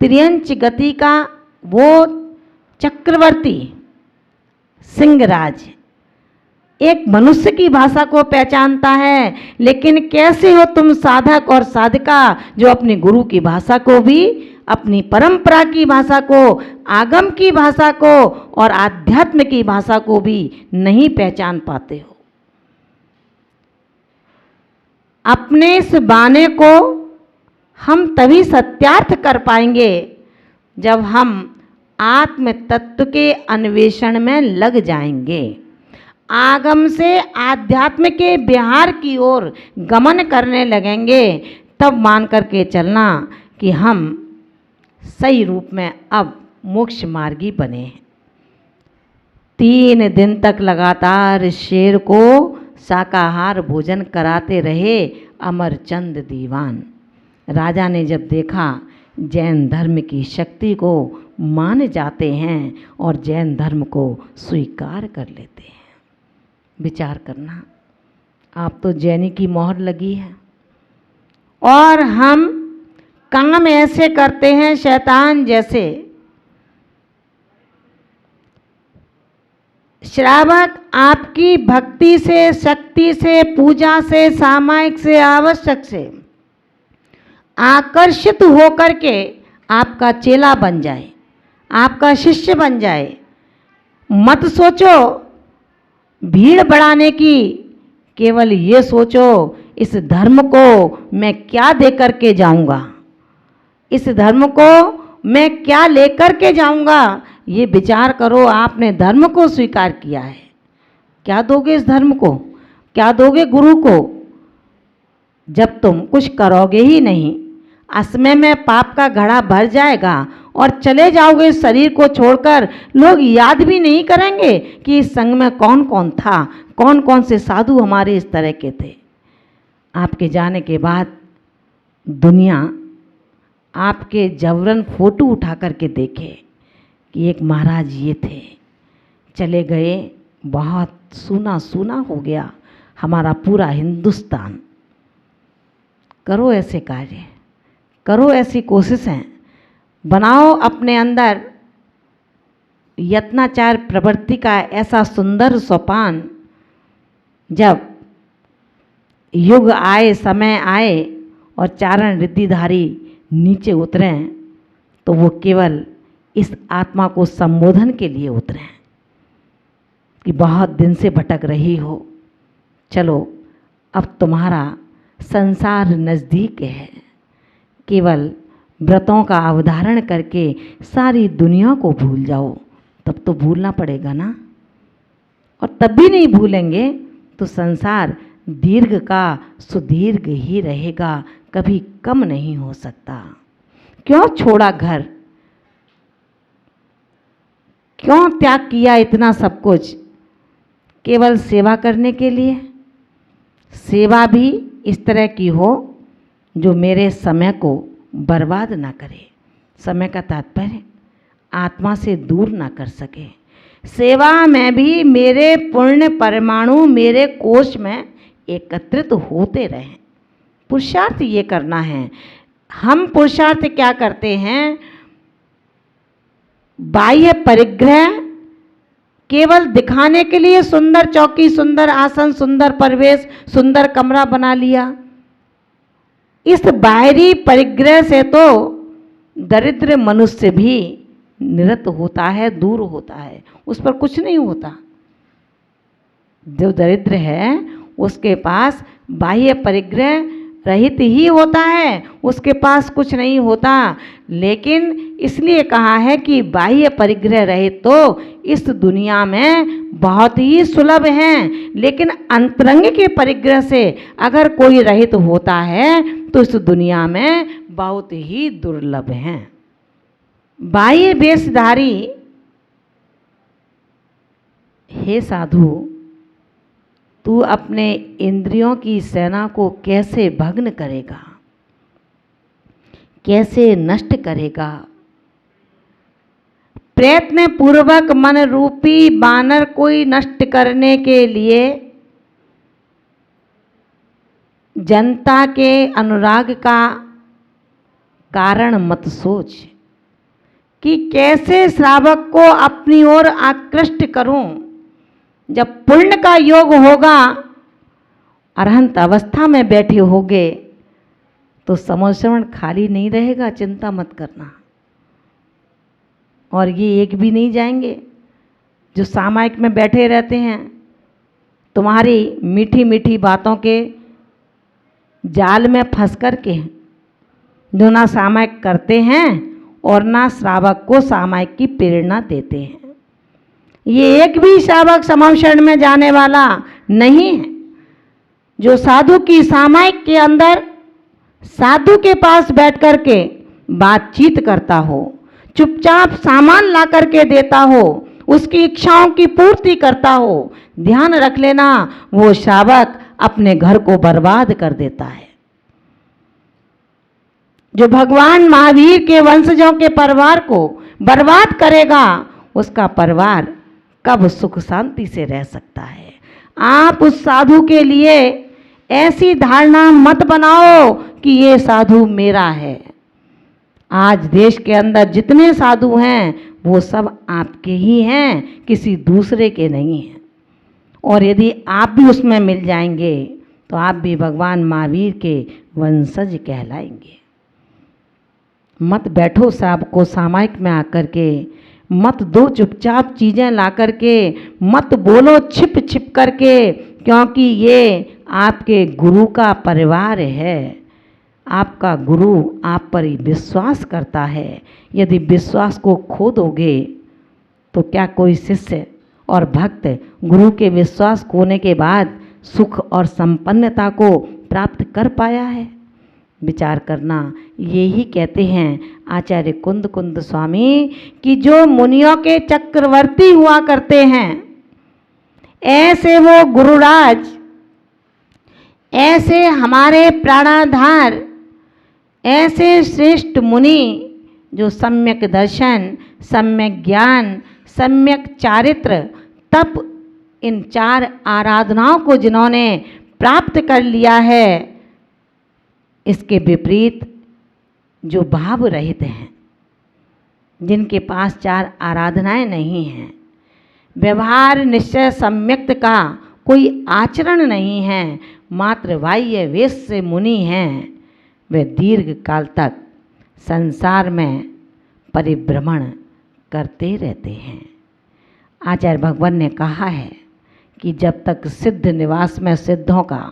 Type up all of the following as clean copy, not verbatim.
त्रियंच गति का वो चक्रवर्ती सिंहराज एक मनुष्य की भाषा को पहचानता है, लेकिन कैसे हो तुम साधक और साधिका जो अपने गुरु की भाषा को भी, अपनी परंपरा की भाषा को, आगम की भाषा को और आध्यात्म की भाषा को भी नहीं पहचान पाते हो। अपने इस बाने को हम तभी सत्यार्थ कर पाएंगे जब हम आत्म तत्व के अन्वेषण में लग जाएंगे। आगम से आध्यात्म के विहार की ओर गमन करने लगेंगे, तब मान करके चलना कि हम सही रूप में अब मोक्ष मार्गी बने हैं। 3 दिन तक लगातार शेर को शाकाहार भोजन कराते रहे अमरचंद दीवान। राजा ने जब देखा जैन धर्म की शक्ति को मान जाते हैं और जैन धर्म को स्वीकार कर लेते हैं। विचार करना, आप तो जैनी की मोहर लगी है और हम काम ऐसे करते हैं शैतान जैसे। श्रावक आपकी भक्ति से, शक्ति से, पूजा से, सामायिक से, आवश्यक से आकर्षित होकर के आपका चेला बन जाए, आपका शिष्य बन जाए। मत सोचो भीड़ बढ़ाने की, केवल ये सोचो इस धर्म को मैं क्या देकर के जाऊंगा, इस धर्म को मैं क्या लेकर के जाऊंगा। ये विचार करो, आपने धर्म को स्वीकार किया है, क्या दोगे इस धर्म को, क्या दोगे गुरु को। जब तुम कुछ करोगे ही नहीं, असमय में पाप का घड़ा भर जाएगा और चले जाओगे शरीर को छोड़कर, लोग याद भी नहीं करेंगे कि इस संग में कौन कौन था, कौन कौन से साधु हमारे इस तरह के थे। आपके जाने के बाद दुनिया आपके जबरन फोटो उठा करके देखे कि एक महाराज ये थे, चले गए, बहुत सूना सूना हो गया हमारा पूरा हिंदुस्तान। करो ऐसे कार्य, करो ऐसी कोशिशें, बनाओ अपने अंदर यत्नाचार प्रवृत्ति का ऐसा सुंदर सोपान, जब युग आए, समय आए और चारण रिद्धिधारी नीचे उतरें तो वो केवल इस आत्मा को संबोधन के लिए उतरें कि बहुत दिन से भटक रही हो, चलो अब तुम्हारा संसार नज़दीक है। केवल व्रतों का अवधारण करके सारी दुनिया को भूल जाओ, तब तो भूलना पड़ेगा ना। और तब भी नहीं भूलेंगे तो संसार दीर्घ का सुदीर्घ ही रहेगा, कभी कम नहीं हो सकता। क्यों छोड़ा घर, क्यों त्याग किया इतना सब कुछ, केवल सेवा करने के लिए। सेवा भी इस तरह की हो जो मेरे समय को बर्बाद ना करे। समय का तात्पर्य आत्मा से दूर ना कर सके। सेवा में भी मेरे पुण्य परमाणु मेरे कोश में एकत्रित होते रहें। पुरुषार्थ ये करना है। हम पुरुषार्थ क्या करते हैं, बाह्य परिग्रह केवल दिखाने के लिए, सुंदर चौकी, सुंदर आसन, सुंदर परिवेश, सुंदर कमरा बना लिया। इस बाहरी परिग्रह से तो दरिद्र मनुष्य भी निरत होता है, दूर होता है, उस पर कुछ नहीं होता। जो दरिद्र है उसके पास बाह्य परिग्रह रहित ही होता है, उसके पास कुछ नहीं होता। लेकिन इसलिए कहा है कि बाह्य परिग्रह रहित तो इस दुनिया में बहुत ही सुलभ हैं, लेकिन अंतरंग के परिग्रह से अगर कोई रहित होता है तो इस दुनिया में बहुत ही दुर्लभ हैं। बाह्य वेशधारी हे साधु, तू अपने इंद्रियों की सेना को कैसे भग्न करेगा, कैसे नष्ट करेगा। प्रयत्न पूर्वक मन रूपी बानर कोई नष्ट करने के लिए जनता के अनुराग का कारण मत सोच। कि कैसे श्रावक को अपनी ओर आकृष्ट करूं। जब पुण्य का योग होगा, अरहंत अवस्था में बैठे होगे, तो समोश्रवण खाली नहीं रहेगा, चिंता मत करना। और ये एक भी नहीं जाएंगे जो सामायिक में बैठे रहते हैं, तुम्हारी मीठी मीठी बातों के जाल में फंस कर के, जो ना सामायिक करते हैं और ना श्रावक को सामायिक की प्रेरणा देते हैं। ये एक भी श्रावक समम शरण में जाने वाला नहीं है। जो साधु की सामायिक के अंदर साधु के पास बैठ कर के बातचीत करता हो, चुपचाप सामान ला करके देता हो, उसकी इच्छाओं की पूर्ति करता हो, ध्यान रख लेना वो श्रावक अपने घर को बर्बाद कर देता है। जो भगवान महावीर के वंशजों के परिवार को बर्बाद करेगा, उसका परिवार कब सुख शांति से रह सकता है। आप उस साधु के लिए ऐसी धारणा मत बनाओ कि ये साधु मेरा है। आज देश के अंदर जितने साधु हैं वो सब आपके ही हैं, किसी दूसरे के नहीं हैं। और यदि आप भी उसमें मिल जाएंगे तो आप भी भगवान महावीर के वंशज कहलाएंगे। मत बैठो श्रावक को सामायिक में आकर के, मत दो चुपचाप चीज़ें ला करके, मत बोलो छिप छिप करके, क्योंकि ये आपके गुरु का परिवार है। आपका गुरु आप पर ही विश्वास करता है। यदि विश्वास को खो दोगे तो क्या कोई शिष्य और भक्त गुरु के विश्वास खोने के बाद सुख और संपन्नता को प्राप्त कर पाया है? विचार करना। यही कहते हैं आचार्य कुंद कुंद स्वामी कि जो मुनियों के चक्रवर्ती हुआ करते हैं, ऐसे वो गुरुराज, ऐसे हमारे प्राणाधार, ऐसे श्रेष्ठ मुनि जो सम्यक दर्शन, सम्यक ज्ञान, सम्यक चारित्र, तप, इन चार आराधनाओं को जिन्होंने प्राप्त कर लिया है, इसके विपरीत जो भाव रहित हैं, जिनके पास चार आराधनाएं नहीं हैं, व्यवहार निश्चय सम्यक्त का कोई आचरण नहीं है, मात्र बाह्य वेश से मुनि हैं, वे दीर्घ काल तक संसार में परिभ्रमण करते रहते हैं। आचार्य भगवान ने कहा है कि जब तक सिद्ध निवास में सिद्धों का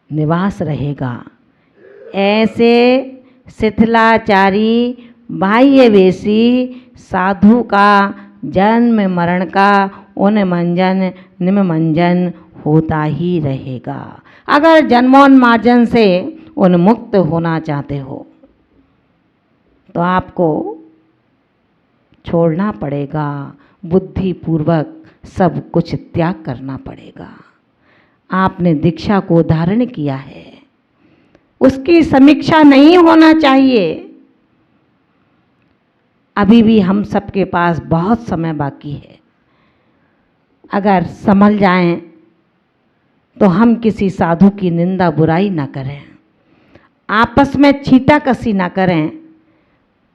निवास रहेगा, ऐसे शिथिलाचारी बाह्यवेशी साधु का जन्म मरण का उन्मंजन निमंजन होता ही रहेगा। अगर जन्मोन्मार्जन से उन्मुक्त होना चाहते हो तो आपको छोड़ना पड़ेगा, बुद्धिपूर्वक सब कुछ त्याग करना पड़ेगा। आपने दीक्षा को धारण किया है, उसकी समीक्षा नहीं होना चाहिए। अभी भी हम सबके पास बहुत समय बाकी है। अगर संभल जाएं तो हम किसी साधु की निंदा बुराई ना करें, आपस में छींटाकशी ना करें,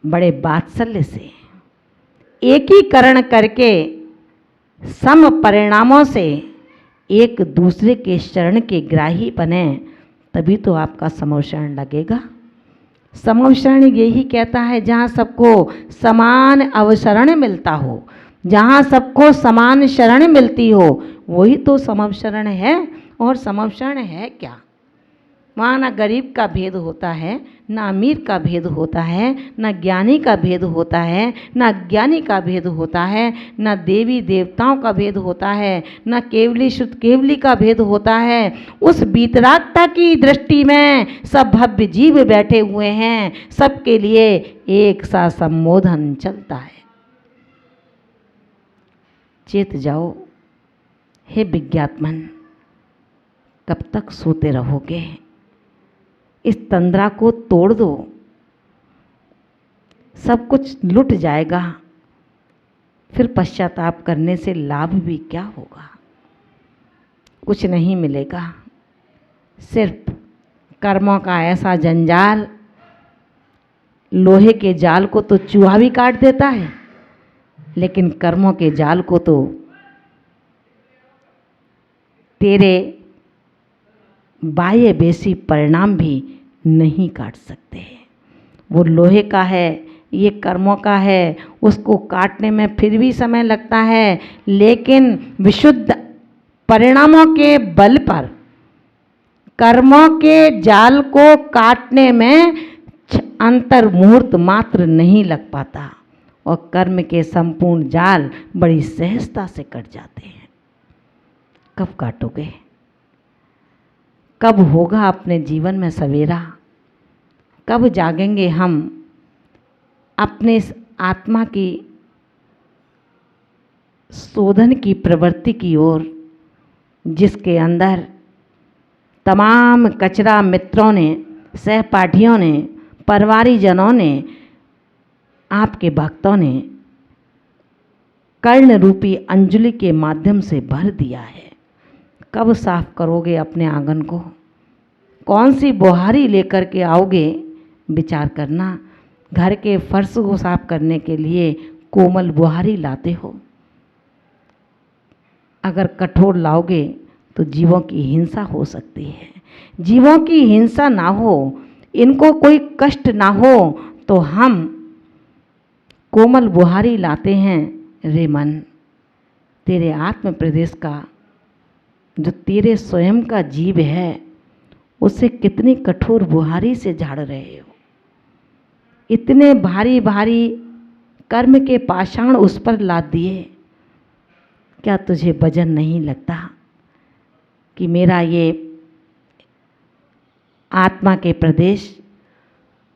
बड़े वात्सल्य से एकीकरण करके सम परिणामों से एक दूसरे के शरण के ग्राही बने, तभी तो आपका समम शरण लगेगा। समम शरण यही कहता है जहाँ सबको समान अवसरण मिलता हो, जहाँ सबको समान शरण मिलती हो, वही तो समम शरण है। और समम शरण है क्या? वहाँ ना गरीब का भेद होता है, ना अमीर का भेद होता है, ना ज्ञानी का भेद होता है, ना अज्ञानी का भेद होता है, ना देवी देवताओं का भेद होता है, ना केवली शुद्ध केवली का भेद होता है। उस वीतरागता की दृष्टि में सब भव्य जीव बैठे हुए हैं, सबके लिए एक सा संबोधन चलता है। चेत जाओ हे विज्ञात्मन, कब तक सोते रहोगे? इस तंद्रा को तोड़ दो, सब कुछ लुट जाएगा, फिर पश्चाताप करने से लाभ भी क्या होगा? कुछ नहीं मिलेगा, सिर्फ कर्मों का ऐसा जंजाल लोहे के जाल को तो चूहा भी काट देता है, लेकिन कर्मों के जाल को तो तेरे बाह्य बेसी परिणाम भी नहीं काट सकते। वो लोहे का है, ये कर्मों का है, उसको काटने में फिर भी समय लगता है, लेकिन विशुद्ध परिणामों के बल पर कर्मों के जाल को काटने में अंतर मुहूर्त मात्र नहीं लग पाता और कर्म के संपूर्ण जाल बड़ी सहजता से कट जाते हैं। कब काटोगे? कब होगा अपने जीवन में सवेरा? कब जागेंगे हम अपने इस आत्मा की शोधन की प्रवृत्ति की ओर, जिसके अंदर तमाम कचरा मित्रों ने, सहपाठियों ने, परिवारीजनों ने, आपके भक्तों ने कर्ण रूपी अंजलि के माध्यम से भर दिया है। कब साफ करोगे अपने आंगन को? कौन सी बुहारी लेकर के आओगे? विचार करना। घर के फर्श को साफ करने के लिए कोमल बुहारी लाते हो, अगर कठोर लाओगे तो जीवों की हिंसा हो सकती है। जीवों की हिंसा ना हो, इनको कोई कष्ट ना हो, तो हम कोमल बुहारी लाते हैं। रे मन, तेरे आत्म प्रदेश का जो तेरे स्वयं का जीव है, उसे कितनी कठोर बुहारी से झाड़ रहे हो। इतने भारी भारी कर्म के पाषाण उस पर लाद दिए। क्या तुझे वजन नहीं लगता कि मेरा ये आत्मा के प्रदेश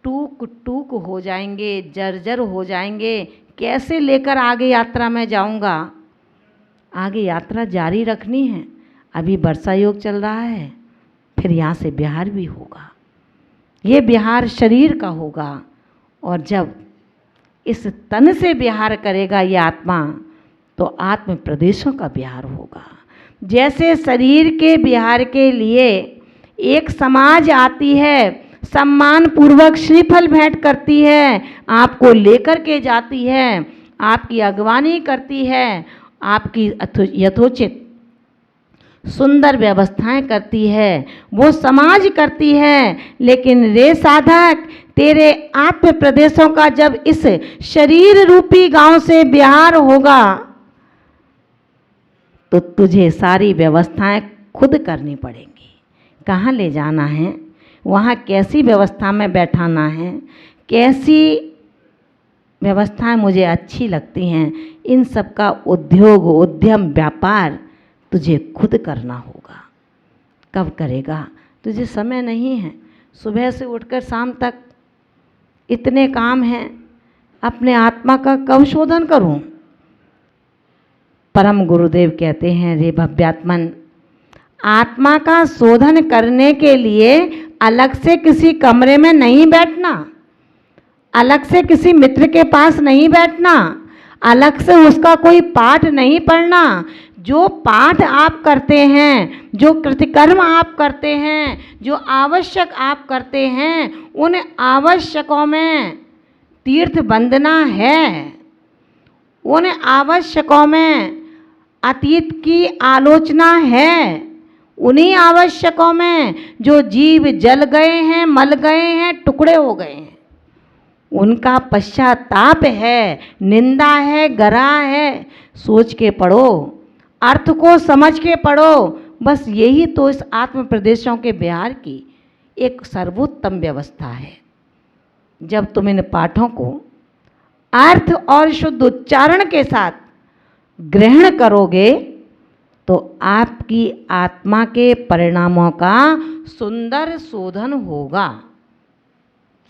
टूक टूक हो जाएंगे, जर्जर हो जाएंगे? कैसे लेकर आगे यात्रा में जाऊंगा? आगे यात्रा जारी रखनी है। अभी वर्षा योग चल रहा है, फिर यहाँ से बिहार भी होगा। ये बिहार शरीर का होगा, और जब इस तन से बिहार करेगा ये आत्मा, तो आत्म प्रदेशों का बिहार होगा। जैसे शरीर के बिहार के लिए एक समाज आती है, सम्मान पूर्वक श्रीफल भेंट करती है, आपको लेकर के जाती है, आपकी अगवानी करती है, आपकी यथोचित सुंदर व्यवस्थाएं करती है, वो समाज करती है। लेकिन रे साधक, तेरे आत्म प्रदेशों का जब इस शरीर रूपी गांव से बिहार होगा, तो तुझे सारी व्यवस्थाएं खुद करनी पड़ेंगी। कहाँ ले जाना है, वहाँ कैसी व्यवस्था में बैठाना है, कैसी व्यवस्थाएं मुझे अच्छी लगती हैं, इन सब का उद्योग, उद्यम, व्यापार तुझे खुद करना होगा। कब करेगा? तुझे समय नहीं है। सुबह से उठकर शाम तक इतने काम हैं, अपने आत्मा का कब शोधन करूं? परम गुरुदेव कहते हैं, रे भव्यात्मन, आत्मा का शोधन करने के लिए अलग से किसी कमरे में नहीं बैठना, अलग से किसी मित्र के पास नहीं बैठना, अलग से उसका कोई पाठ नहीं पढ़ना। जो पाठ आप करते हैं, जो कृतिकर्म आप करते हैं, जो आवश्यक आप करते हैं, उन आवश्यकों में तीर्थ वंदना है। उन आवश्यकों में अतीत की आलोचना है। उन्हीं आवश्यकों में जो जीव जल गए हैं, मल गए हैं, टुकड़े हो गए हैं, उनका पश्चाताप है, निंदा है, गरा है। सोच के पढ़ो, अर्थ को समझ के पढ़ो। बस यही तो इस आत्म प्रदेशों के बिहार की एक सर्वोत्तम व्यवस्था है। जब तुम इन पाठों को अर्थ और शुद्ध उच्चारण के साथ ग्रहण करोगे, तो आपकी आत्मा के परिणामों का सुंदर शोधन होगा।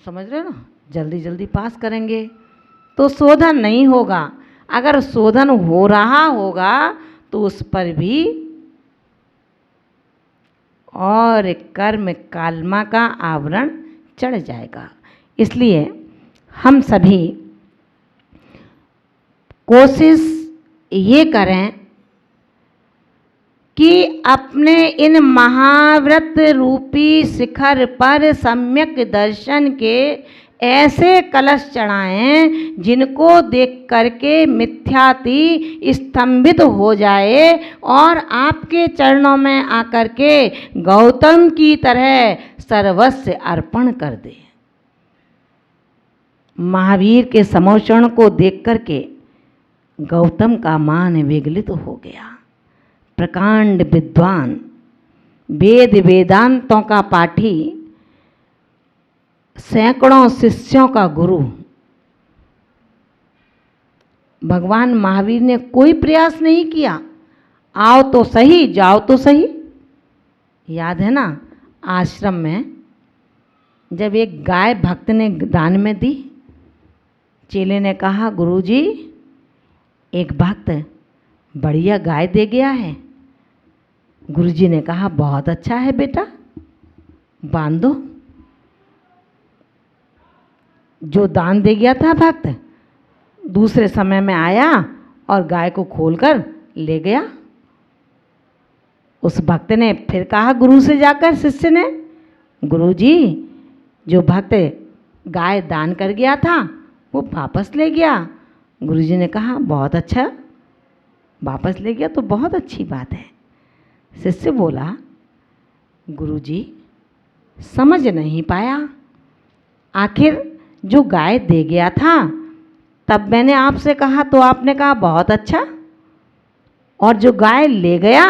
समझ रहे हो ना? जल्दी जल्दी पास करेंगे तो शोधन नहीं होगा। अगर शोधन हो रहा होगा तो उस पर भी और कर्म कालमा का आवरण चढ़ जाएगा। इसलिए हम सभी कोशिश ये करें कि अपने इन महाव्रत रूपी शिखर पर सम्यक दर्शन के ऐसे कलश चढ़ाएं जिनको देख करके मिथ्याति स्तंभित हो जाए और आपके चरणों में आकर के गौतम की तरह सर्वस्व अर्पण कर दे। महावीर के समोषण को देख करके गौतम का मान विगलित हो गया। प्रकांड विद्वान, वेद वेदांतों का पाठी, सैकड़ों शिष्यों का गुरु भगवान महावीर ने कोई प्रयास नहीं किया, आओ तो सही जाओ तो सही। याद है ना, आश्रम में जब एक गाय भक्त ने दान में दी, चेले ने कहा गुरुजी एक भक्त बढ़िया गाय दे गया है। गुरुजी ने कहा बहुत अच्छा है बेटा, बांध दो। जो दान दे गया था भक्त दूसरे समय में आया और गाय को खोलकर ले गया। उस भक्त ने फिर कहा गुरु से जाकर शिष्य ने, गुरुजी जो भक्त गाय दान कर गया था वो वापस ले गया। गुरुजी ने कहा बहुत अच्छा, वापस ले गया तो बहुत अच्छी बात है। शिष्य बोला गुरुजी समझ नहीं पाया, आखिर जो गाय दे गया था तब मैंने आपसे कहा तो आपने कहा बहुत अच्छा, और जो गाय ले गया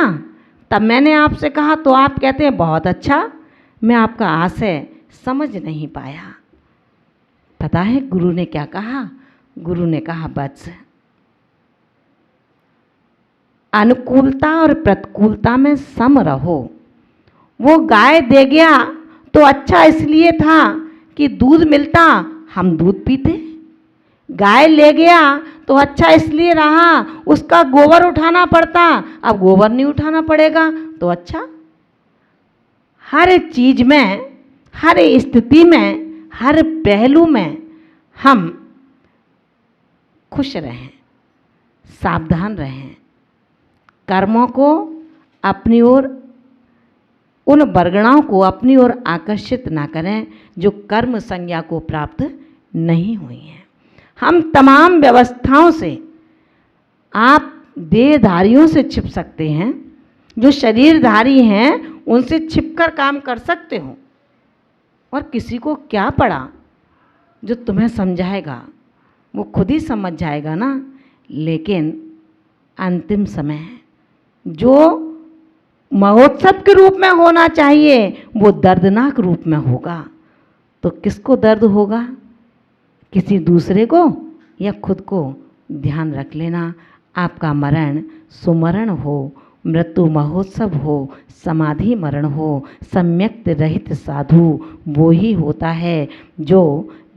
तब मैंने आपसे कहा तो आप कहते हैं बहुत अच्छा। मैं आपका आशय समझ नहीं पाया। पता है गुरु ने क्या कहा? गुरु ने कहा बस अनुकूलता और प्रतिकूलता में सम रहो। वो गाय दे गया तो अच्छा इसलिए था कि दूध मिलता, हम दूध पीते। गाय ले गया तो अच्छा इसलिए रहा उसका गोबर उठाना पड़ता, अब गोबर नहीं उठाना पड़ेगा तो अच्छा। हर चीज में, हर स्थिति में, हर पहलू में हम खुश रहें, सावधान रहें, कर्मों को अपनी ओर, उन बरगणाओं को अपनी ओर आकर्षित ना करें जो कर्म संज्ञा को प्राप्त नहीं हुई हैं। हम तमाम व्यवस्थाओं से, आप देहधारियों से छिप सकते हैं, जो शरीरधारी हैं उनसे छिपकर काम कर सकते हो, और किसी को क्या पड़ा, जो तुम्हें समझाएगा वो खुद ही समझ जाएगा ना। लेकिन अंतिम समय है, जो महोत्सव के रूप में होना चाहिए वो दर्दनाक रूप में होगा। तो किसको दर्द होगा, किसी दूसरे को या खुद को? ध्यान रख लेना, आपका मरण सुमरण हो, मृत्यु महोत्सव हो, समाधि मरण हो, सम्यक्त रहित साधु वो ही होता है जो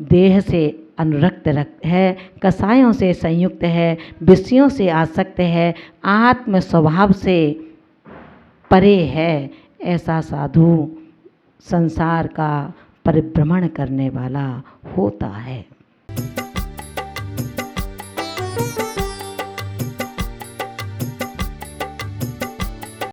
देह से अनुरक्त है, कसायों से संयुक्त है, विषयों से आसक्त है, आत्म स्वभाव से परे है। ऐसा साधु संसार का परिभ्रमण करने वाला होता है।